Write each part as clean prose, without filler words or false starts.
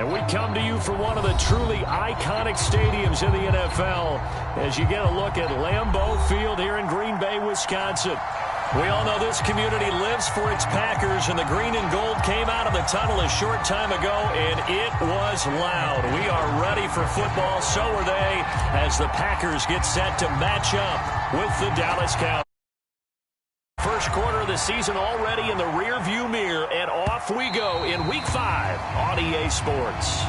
And we come to you from one of the truly iconic stadiums in the NFL as you get a look at Lambeau Field here in Green Bay, Wisconsin. We all know this community lives for its Packers, and the green and gold came out of the tunnel a short time ago, and it was loud. We are ready for football, so are they, as the Packers get set to match up with the Dallas Cowboys. First quarter of the season already in the rearview mirror, and off we go in Week 5 on EA Sports.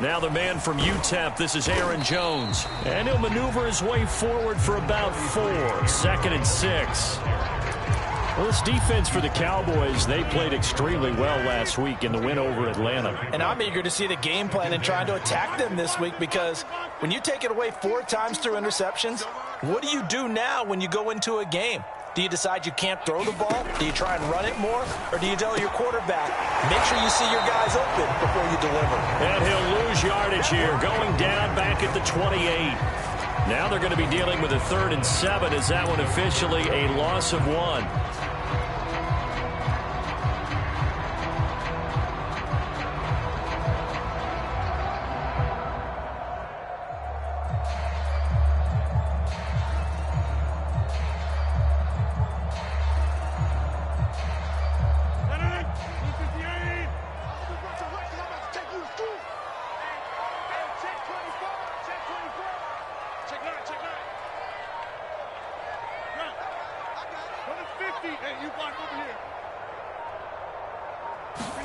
Now the man from UTEP, this is Aaron Jones. And he'll maneuver his way forward for about 4. 2nd and 6. Well, this defense for the Cowboys, they played extremely well last week in the win over Atlanta. And I'm eager to see the game plan and trying to attack them this week, because when you take it away 4 times through interceptions, what do you do now when you go into a game? Do you decide you can't throw the ball? Do you try and run it more? Or do you tell your quarterback, make sure you see your guys open before you deliver? And he'll lose yardage here, going down back at the 28. Now they're going to be dealing with a 3rd and 7. Is that one officially a loss of 1?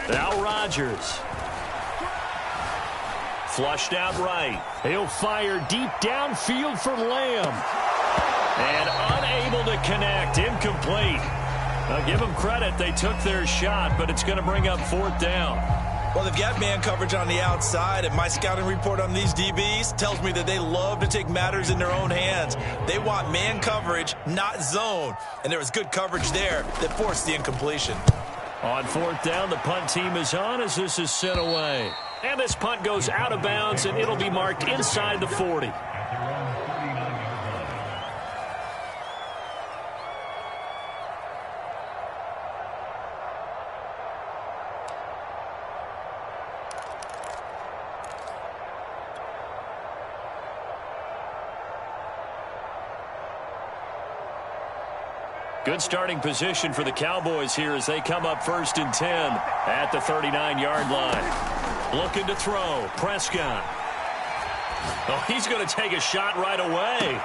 Now Rodgers. Flushed out right. He'll fire deep downfield for Lamb. And unable to connect. Incomplete. Now give them credit. They took their shot, but it's going to bring up 4th down. Well, they've got man coverage on the outside, and my scouting report on these DBs tells me that they love to take matters in their own hands. They want man coverage, not zone. And there was good coverage there that forced the incompletion. On 4th down, the punt team is on as this is sent away. And this punt goes out of bounds, and it'll be marked inside the 40. Good starting position for the Cowboys here as they come up 1st and 10 at the 39-yard line. Looking to throw. Prescott. Oh, he's going to take a shot right away.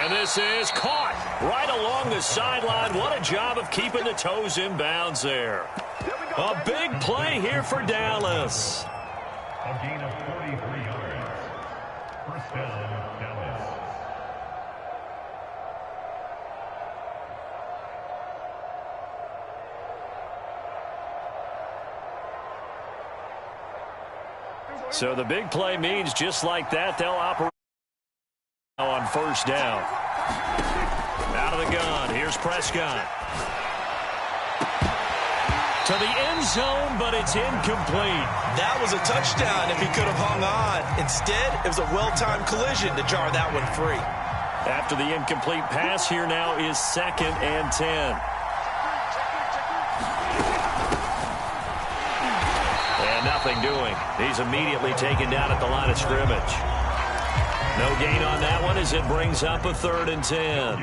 And this is caught right along the sideline. What a job of keeping the toes in bounds there. A big play here for Dallas. A gain of 43 yards. First down, Dallas. So the big play means just like that, they'll operate on 1st down. Out of the gun, here's Prescott. To the end zone, but it's incomplete. That was a touchdown if he could have hung on. Instead, it was a well-timed collision to jar that one free. After the incomplete pass, here now is 2nd and 10. Nothing doing. He's immediately taken down at the line of scrimmage. No gain on that one as it brings up a 3rd and 10.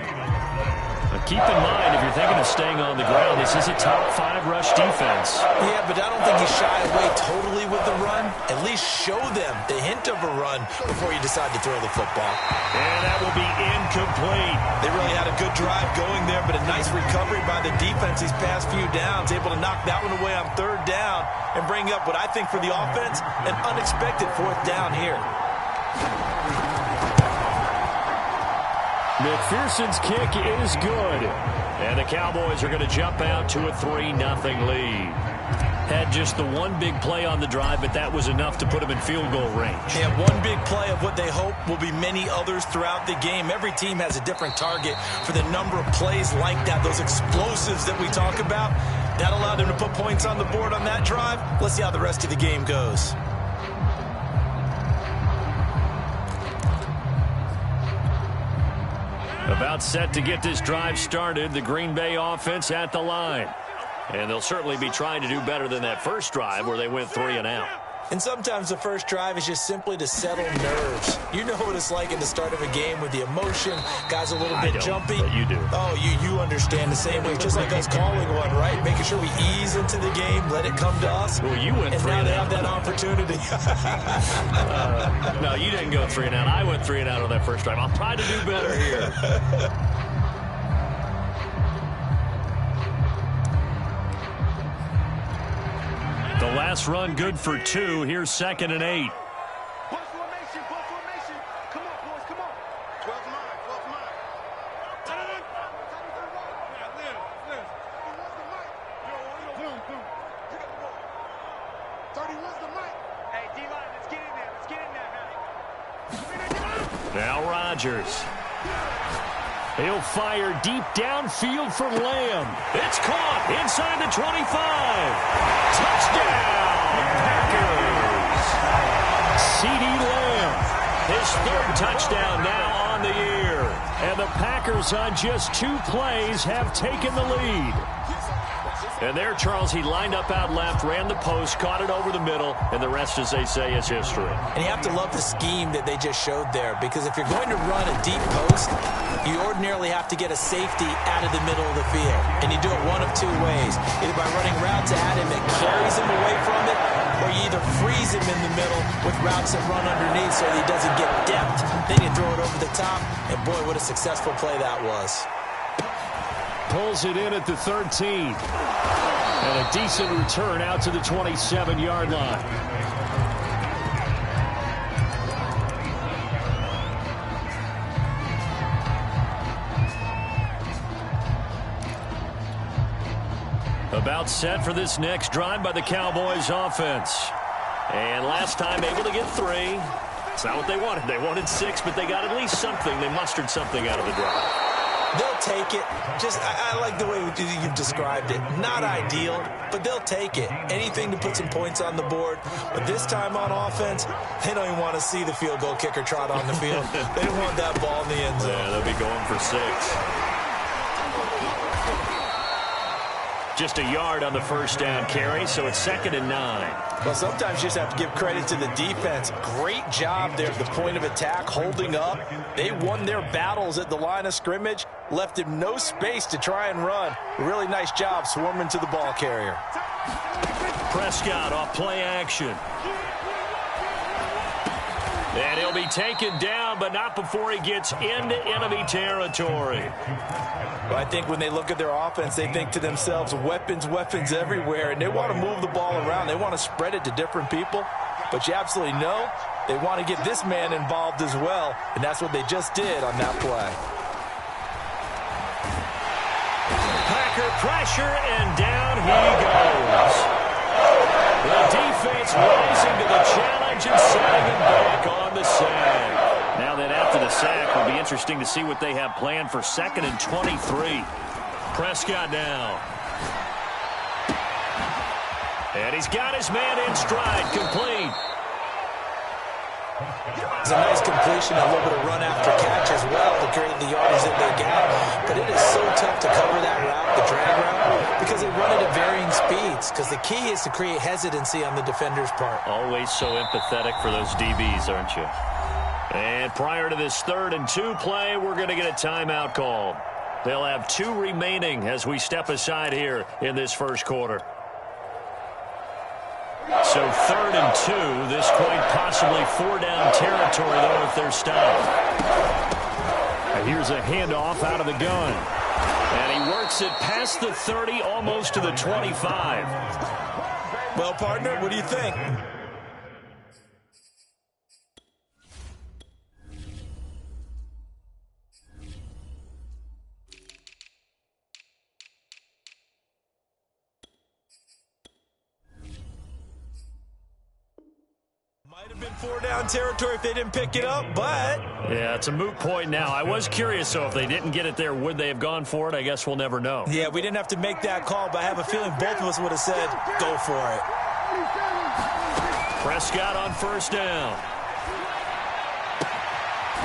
Now keep in mind, if you're thinking of staying on the ground, this is a top 5 rush defense. Yeah, but I don't think you shy away totally with the run. At least show them the hint of a run before you decide to throw the football. And that will be incomplete. They really had a good drive going there, but a nice recovery by the defense these past few downs, able to knock that one away on 3rd down and bring up what I think for the offense, an unexpected 4th down here. McPherson's kick is good. And the Cowboys are going to jump out to a 3-0 lead. Had just the one big play on the drive, but that was enough to put them in field goal range. Yeah, one big play of what they hope will be many others throughout the game. Every team has a different target for the number of plays like that, those explosives that we talk about. That allowed him to put points on the board on that drive. Let's see how the rest of the game goes. About set to get this drive started, the Green Bay offense at the line. And they'll certainly be trying to do better than that first drive where they went 3 and out. And sometimes the first drive is just simply to settle nerves. You know what it's like at the start of a game with the emotion, guys a little bit jumpy. But you do. Oh, you understand the same way, just like us calling one, right? Making sure we ease into the game, let it come to us. Well, you went 3 and out. And now they have that opportunity. No, you didn't go 3 and out. I went 3 and out on that first drive. I'll try to do better here. The last run good for 2. Here's 2nd and 8. Ball formation, ball formation. Come on, boys, come on. 12's mine, 12's mine. Hey, D-line, let's get in there. Let's get in there, man. Now Rodgers. He'll fire deep downfield for Lamb. It's caught inside the 25. Touchdown, Packers. CeeDee Lamb, his 3rd touchdown now on the year. And the Packers on just 2 plays have taken the lead. And there, Charles, he lined up out left, ran the post, caught it over the middle, and the rest, as they say, is history. And you have to love the scheme that they just showed there, because if you're going to run a deep post, you ordinarily have to get a safety out of the middle of the field. And you do it one of 2 ways, either by running routes at him that carries him away from it, or you either freeze him in the middle with routes that run underneath so that he doesn't get depth. Then you throw it over the top, and boy, what a successful play that was. Pulls it in at the 13. And a decent return out to the 27-yard line. About set for this next drive by the Cowboys offense. And last time able to get 3. It's not what they wanted. They wanted 6, but they got at least something. They mustered something out of the drive. They'll take it. I like the way you've described it. Not ideal, but they'll take it. Anything to put some points on the board. But this time on offense, they don't even want to see the field goal kicker trot on the field. They don't want that ball in the end zone. Yeah, they'll be going for 6. Just a yard on the first down carry, so it's 2nd and 9. Well, sometimes you just have to give credit to the defense. Great job there at the point of attack, holding up. They won their battles at the line of scrimmage, left him no space to try and run. Really nice job swarming to the ball carrier. Prescott off play action. And he'll be taken down, but not before he gets into enemy territory. Well, I think when they look at their offense, they think to themselves, weapons, weapons everywhere, and they want to move the ball around. They want to spread it to different people. But you absolutely know they want to get this man involved as well, and that's what they just did on that play. Packer pressure, and down he goes. The defense rising to the challenge and setting him back on the sack. Now then, after the sack, it'll be interesting to see what they have planned for 2nd and 23. Prescott now. And he's got his man in stride, complete. It's a nice completion, a little bit of run after catch as well to create the yardage that they got. But it is so tough to cover that route, the drag route, because they run it at varying speeds. Because the key is to create hesitancy on the defender's part. Always so empathetic for those DBs, aren't you? And prior to this 3rd and 2 play, we're going to get a timeout call. They'll have 2 remaining as we step aside here in this first quarter. So 3rd and 2, this quite possibly 4-down territory, though, if they're stopped. Here's a handoff out of the gun. And he works it past the 30, almost to the 25. Well, partner, what do you think? have been 4-down territory if they didn't pick it up, but... Yeah, it's a moot point now. I was curious, so if they didn't get it there, would they have gone for it? I guess we'll never know. Yeah, we didn't have to make that call, but I have a feeling both of us would have said, go for it. Prescott on first down.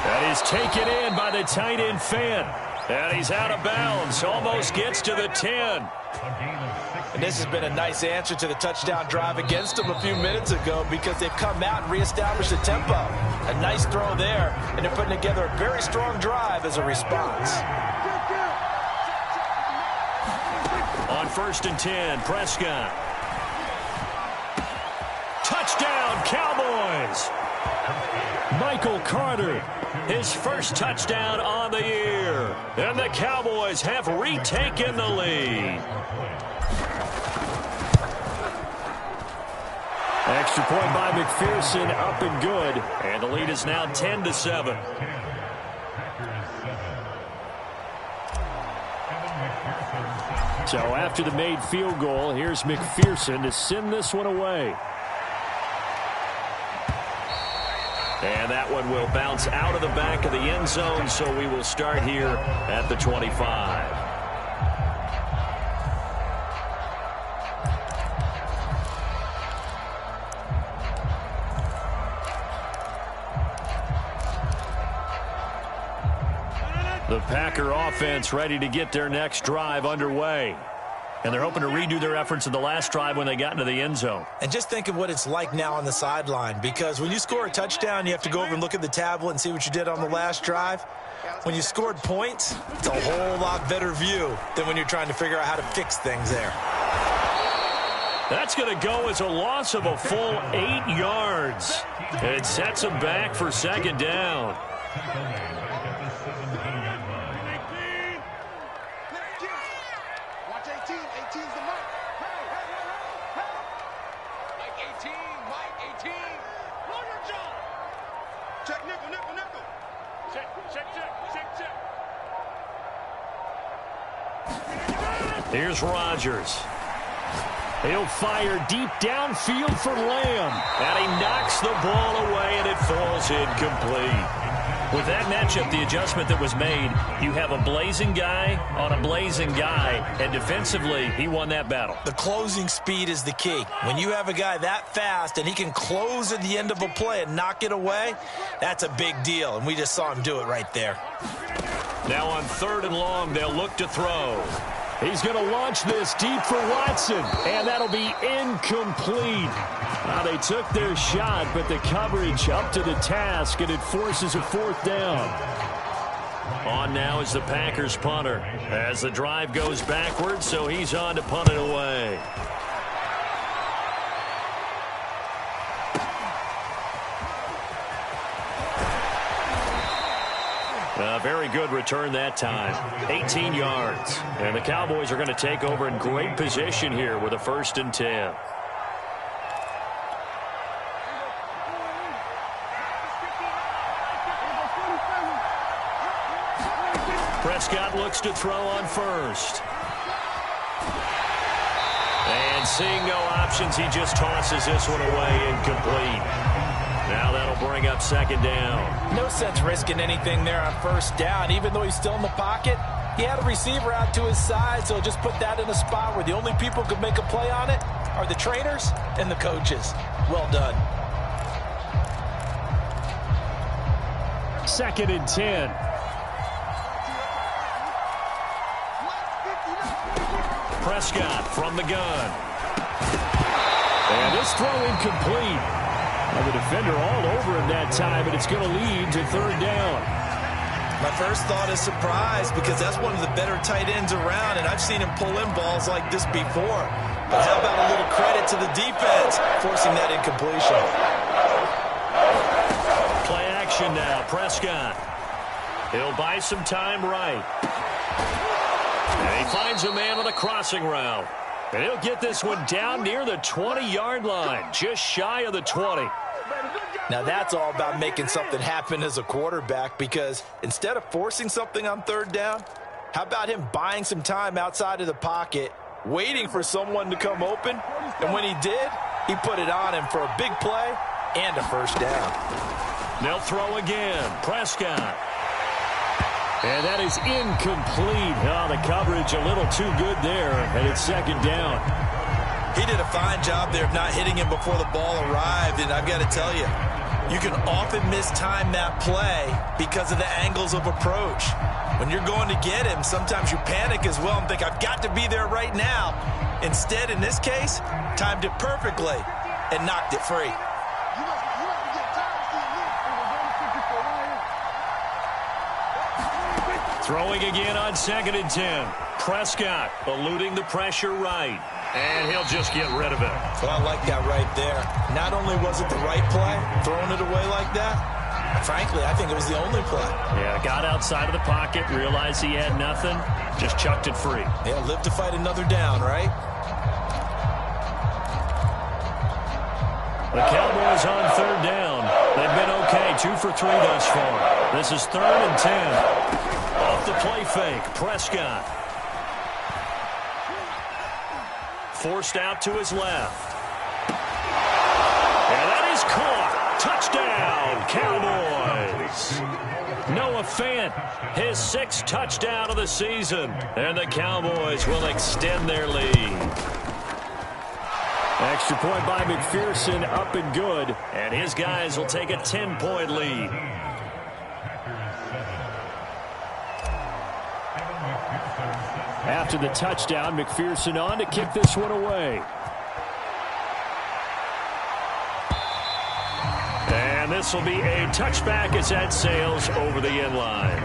That is taken in by the tight end Fant. And he's out of bounds. Almost gets to the 10. And this has been a nice answer to the touchdown drive against them a few minutes ago because they've come out and reestablished the tempo. A nice throw there, and they're putting together a very strong drive as a response. On first and 10, Prescott. Touchdown, Cowboys! Michael Carter, his first touchdown on the year. And the Cowboys have retaken the lead. Extra point by McPherson, up and good. And the lead is now 10-7. So after the made field goal, here's McPherson to send this one away. And that one will bounce out of the back of the end zone, so we will start here at the 25. The Packer offense ready to get their next drive underway. And they're hoping to redo their efforts in the last drive when they got into the end zone. And just think of what it's like now on the sideline, because when you score a touchdown, you have to go over and look at the tablet and see what you did on the last drive. When you scored points, it's a whole lot better view than when you're trying to figure out how to fix things there. That's going to go as a loss of a full 8 yards. It sets them back for second down. Here's Rodgers. He'll fire deep downfield for Lamb. And he knocks the ball away, and it falls incomplete. With that matchup, the adjustment that was made, you have a blazing guy on a blazing guy, and defensively, he won that battle. The closing speed is the key. When you have a guy that fast and he can close at the end of a play and knock it away, that's a big deal, and we just saw him do it right there. Now on third and long, they'll look to throw. He's going to launch this deep for Watson, and that'll be incomplete. Now they took their shot, but the coverage up to the task, and it forces a fourth down. On now is the Packers punter as the drive goes backwards, so he's on to punt it away. A very good return that time. 18 yards. And the Cowboys are going to take over in great position here with a 1st and 10. Prescott looks to throw on first. And seeing no options, he just tosses this one away incomplete. Now that'll bring up second down. No sense risking anything there on first down. Even though he's still in the pocket, he had a receiver out to his side, so just put that in a spot where the only people who can make a play on it are the trainers and the coaches. Well done. 2nd and 10. Prescott from the gun. And this throw incomplete. And the defender all over him that time, and it's going to lead to 3rd down. My first thought is surprise, because that's one of the better tight ends around, and I've seen him pull in balls like this before. But how about a little credit to the defense forcing that incompletion? Play action now, Prescott. He'll buy some time right. And he finds a man on a crossing route. And he'll get this one down near the 20-yard line, just shy of the 20. Now that's all about making something happen as a quarterback, because instead of forcing something on 3rd down, how about him buying some time outside of the pocket, waiting for someone to come open, and when he did, he put it on him for a big play and a first down. They'll throw again. Prescott. And that is incomplete. Oh, the coverage a little too good there, and it's second down. He did a fine job there of not hitting him before the ball arrived, and I've got to tell you, you can often mistime that play because of the angles of approach. When you're going to get him, sometimes you panic as well and think, I've got to be there right now. Instead, in this case, timed it perfectly and knocked it free. Throwing again on 2nd and 10. Prescott eluding the pressure right. And he'll just get rid of it. Well, I like that right there. Not only was it the right play, throwing it away like that, frankly, I think it was the only play. Yeah, got outside of the pocket, realized he had nothing, just chucked it free. Yeah, live to fight another down, right? The Cowboys on 3rd down. They've been okay, 2 for 3 thus far. This is 3rd and 10. Off the play fake, Prescott. Forced out to his left. And that is caught. Touchdown, Cowboys. Noah Fant, his 6th touchdown of the season. And the Cowboys will extend their lead. Extra point by McPherson, up and good. And his guys will take a 10-point lead. After the touchdown, McPherson on to kick this one away. And this will be a touchback as that sails over the end line.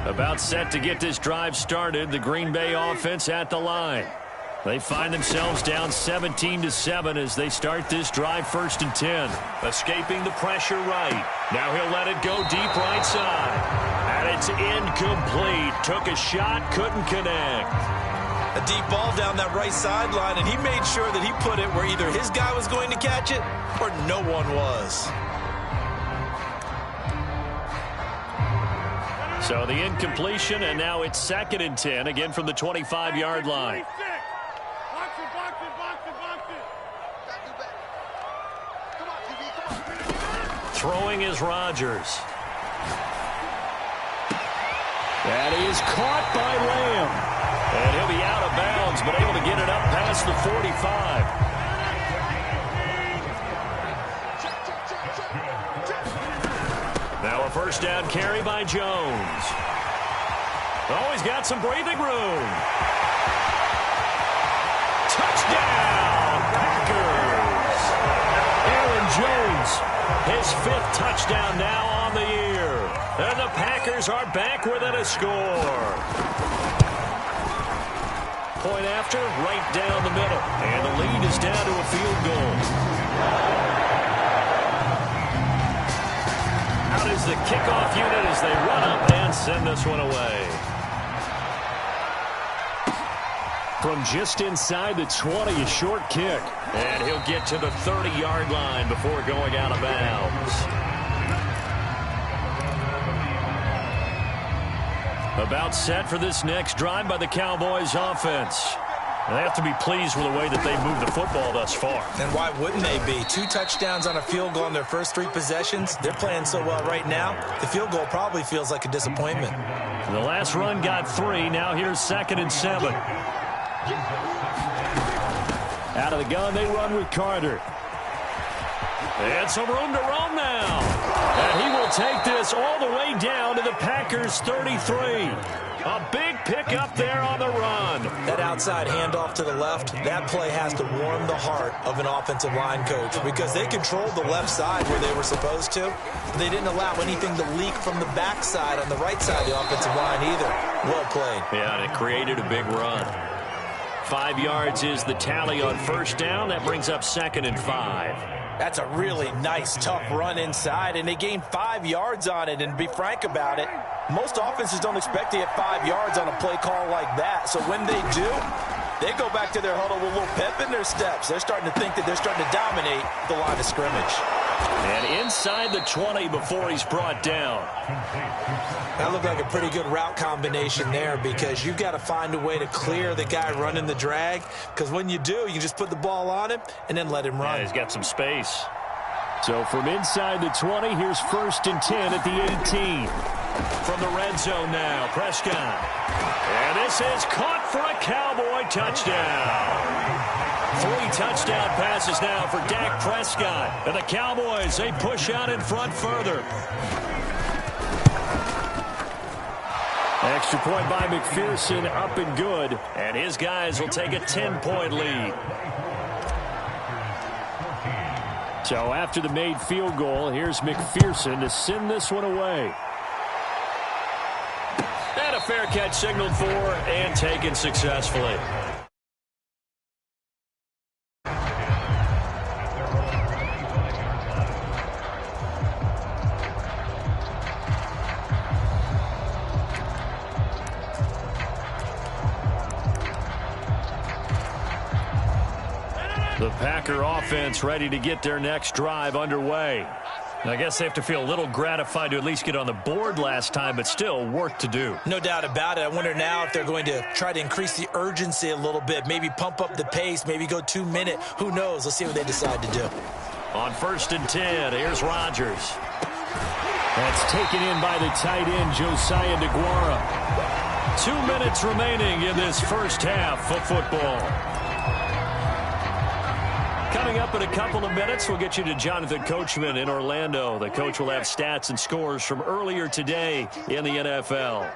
About set to get this drive started, the Green Bay offense at the line. They find themselves down 17-7 as they start this drive 1st and 10. Escaping the pressure right. Now he'll let it go deep right side. And it's incomplete. Took a shot, couldn't connect. A deep ball down that right sideline, and he made sure that he put it where either his guy was going to catch it or no one was. So the incompletion, and now it's 2nd and 10, again from the 25-yard line. Throwing is Rodgers. That is caught by Lamb. And he'll be out of bounds, but able to get it up past the 45. Now a first down carry by Jones. Oh, he's got some breathing room. Touchdown, Packers. Aaron Jones, his 5th touchdown now on the year. And the Packers are back within a score. Point after, right down the middle. And the lead is down to a field goal. Out is the kickoff unit as they run up and send this one away. From just inside the 20, a short kick. And he'll get to the 30-yard line before going out of bounds. About set for this next drive by the Cowboys offense. They have to be pleased with the way that they moved the football thus far. And why wouldn't they be? 2 touchdowns on a field goal in their first 3 possessions. They're playing so well right now, the field goal probably feels like a disappointment. The last run got 3. Now here's 2nd and 7. Out of the gun, they run with Carter. And some room to roam now. And he will take this all the way down to the Packers' 33. A big pickup there on the run. That outside handoff to the left, that play has to warm the heart of an offensive line coach because they controlled the left side where they were supposed to. They didn't allow anything to leak from the backside on the right side of the offensive line either. Well played. Yeah, and it created a big run. 5 yards is the tally on first down. That brings up 2nd and 5. That's a really nice, tough run inside, and they gained 5 yards on it. And to be frank about it, most offenses don't expect to get 5 yards on a play call like that. So when they do, they go back to their huddle with a little pep in their steps. They're starting to think that they're starting to dominate the line of scrimmage. And inside the 20 before he's brought down. That looked like a pretty good route combination there, because you've got to find a way to clear the guy running the drag, because when you do, you just put the ball on him and then let him run. Yeah, he's got some space. So from inside the 20, here's 1st and 10 at the 18. From the red zone now, Prescott. And this is caught for a Cowboy touchdown. 3 touchdown passes now for Dak Prescott. And the Cowboys, they push out in front further. Extra point by McPherson, up and good. And his guys will take a 10-point lead. So after the made field goal, here's McPherson to send this one away. And a fair catch signaled for and taken successfully. The Packer offense ready to get their next drive underway. I guess they have to feel a little gratified to at least get on the board last time, but still work to do. No doubt about it. I wonder now if they're going to try to increase the urgency a little bit, maybe pump up the pace, maybe go 2-minute. Who knows? Let's see what they decide to do. On 1st and 10, here's Rodgers. That's taken in by the tight end, Josiah DeGuara. 2 minutes remaining in this first half of football. Coming up in a couple of minutes, we'll get you to Jonathan Coachman in Orlando. The coach will have stats and scores from earlier today in the NFL.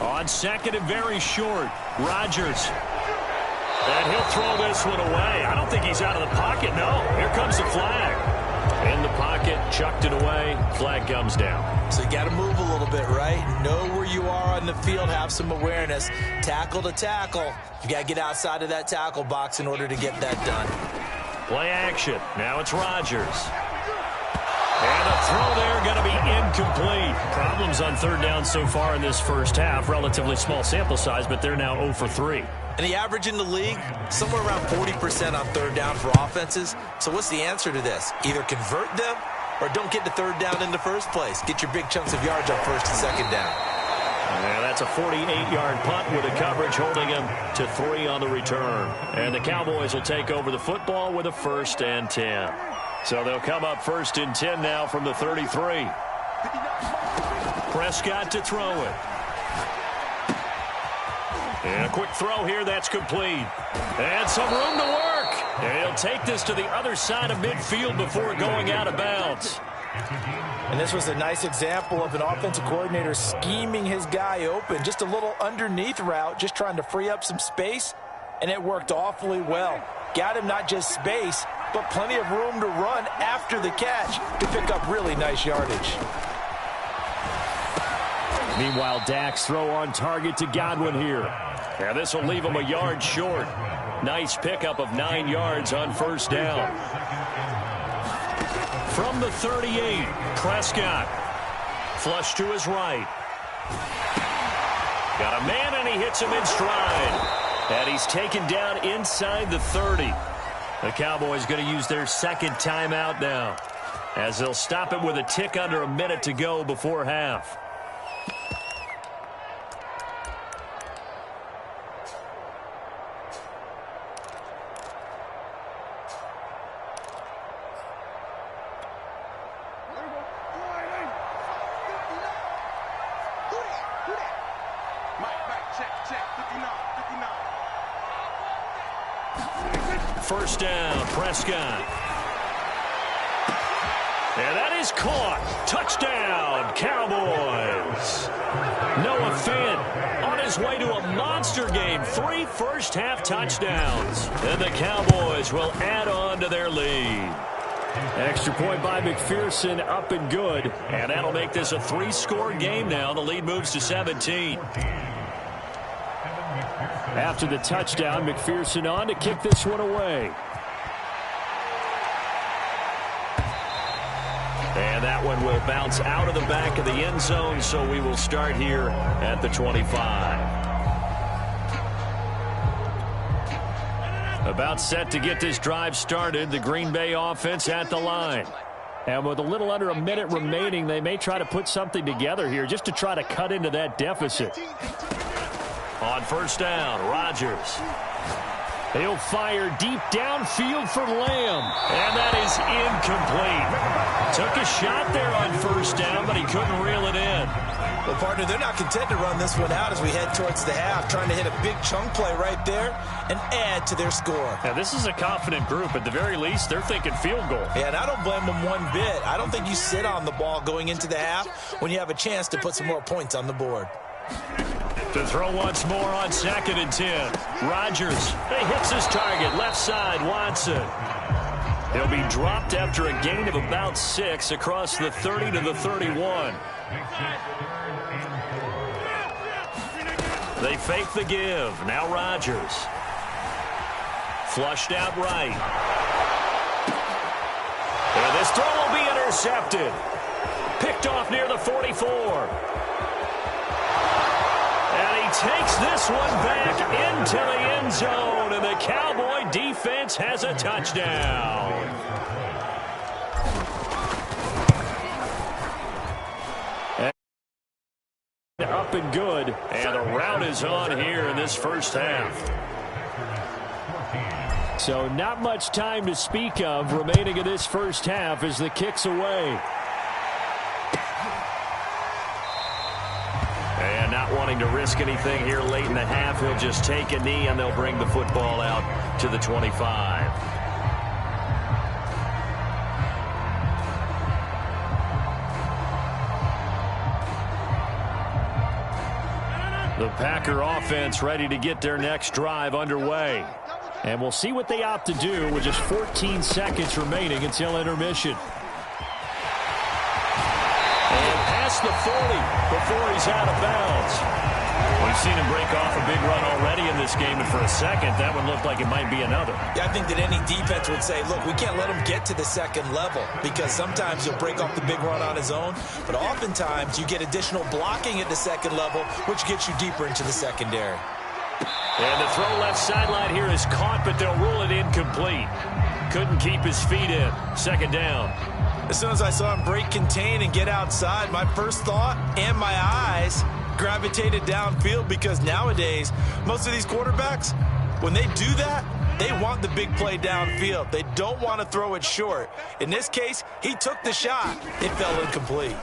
On 2nd and very short, Rodgers. And he'll throw this one away. I don't think he's out of the pocket, no. Here comes the flag. In the pocket, chucked it away, flag comes down. So you got to move a little bit, right? Know where you are on the field, have some awareness. Tackle to tackle. You got to get outside of that tackle box in order to get that done. Play action. Now it's Rodgers. And a throw there going to be incomplete. Problems on 3rd down so far in this first half. Relatively small sample size, but they're now 0 for 3. And the average in the league, somewhere around 40% on 3rd down for offenses. So what's the answer to this? Either convert them or don't get to 3rd down in the first place. Get your big chunks of yards on 1st and 2nd down. And that's a 48-yard punt with a coverage holding him to 3 on the return. And the Cowboys will take over the football with a 1st and 10. So they'll come up 1st and 10 now from the 33. Prescott to throw it. And a quick throw here, that's complete. And some room to work. And he'll take this to the other side of midfield before going out of bounds. And this was a nice example of an offensive coordinator scheming his guy open. Just a little underneath route, just trying to free up some space. And it worked awfully well. Got him not just space, but plenty of room to run after the catch to pick up really nice yardage. Meanwhile, Dak's throw on target to Godwin here. And this will leave him a yard short. Nice pickup of 9 yards on 1st down. From the 38, Prescott. Flush to his right. Got a man, and he hits him in stride. And he's taken down inside the 30. The Cowboys going to use their 2nd timeout now, as they'll stop it with a tick under a minute to go before half. First down, Prescott. And that is caught. Touchdown, Cowboys. Noah Fant on his way to a monster game. 3 first-half touchdowns. And the Cowboys will add on to their lead. Extra point by McPherson, up and good. And that'll make this a 3-score game now. The lead moves to 17. After the touchdown, McPherson on to kick this one away. And that one will bounce out of the back of the end zone, so we will start here at the 25. About set to get this drive started. The Green Bay offense at the line. And with a little under a minute remaining, they may try to put something together here just to try to cut into that deficit. On first down, Rodgers. He'll fire deep downfield for Lamb. And that is incomplete. Took a shot there on first down, but he couldn't reel it in. Well, partner, they're not content to run this one out as we head towards the half, trying to hit a big chunk play right there and add to their score. Now, this is a confident group. At the very least, they're thinking field goal. Yeah, and I don't blame them one bit. I don't think you sit on the ball going into the half when you have a chance to put some more points on the board. To throw once more on 2nd and 10. Rodgers, he hits his target, left side, Watson. He'll be dropped after a gain of about 6 across the 30 to the 31. They fake the give. Now Rodgers. Flushed out right. And this throw will be intercepted. Picked off near the 44. And he takes this one back into the end zone. And the Cowboy defense has a touchdown. Up and good, and the route is on here in this first half. So not much time to speak of remaining in this first half as the kick's away. And not wanting to risk anything here late in the half, he'll just take a knee and they'll bring the football out to the 25. The Packer offense ready to get their next drive underway. And we'll see what they opt to do with just 14 seconds remaining until intermission. And past the 40 before he's out of bounds. We've seen him break off a big run already in this game, and for a second, that one looked like it might be another. Yeah, I think that any defense would say, look, we can't let him get to the second level because sometimes he'll break off the big run on his own, but oftentimes you get additional blocking at the second level, which gets you deeper into the secondary. And the throw left sideline here is caught, but they'll rule it incomplete. Couldn't keep his feet in. Second down. As soon as I saw him break contain and get outside, my first thought and my eyes gravitated downfield because nowadays, most of these quarterbacks, when they do that, they want the big play downfield. They don't want to throw it short. In this case, he took the shot. It fell incomplete.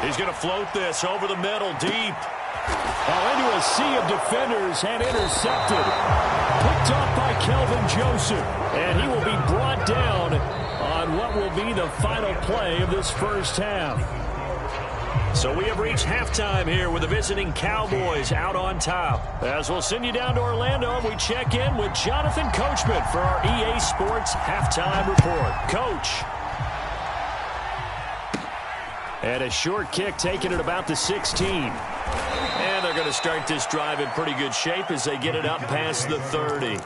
He's going to float this over the middle, deep. Into a sea of defenders and intercepted. Picked off by Kelvin Joseph. And he will be brought down on what will be the final play of this first half. So we have reached halftime here with the visiting Cowboys out on top. As we'll send you down to Orlando, we check in with Jonathan Coachman for our EA Sports Halftime Report. Coach. And a short kick taken at about the 16. And they're going to start this drive in pretty good shape as they get it up past the 30.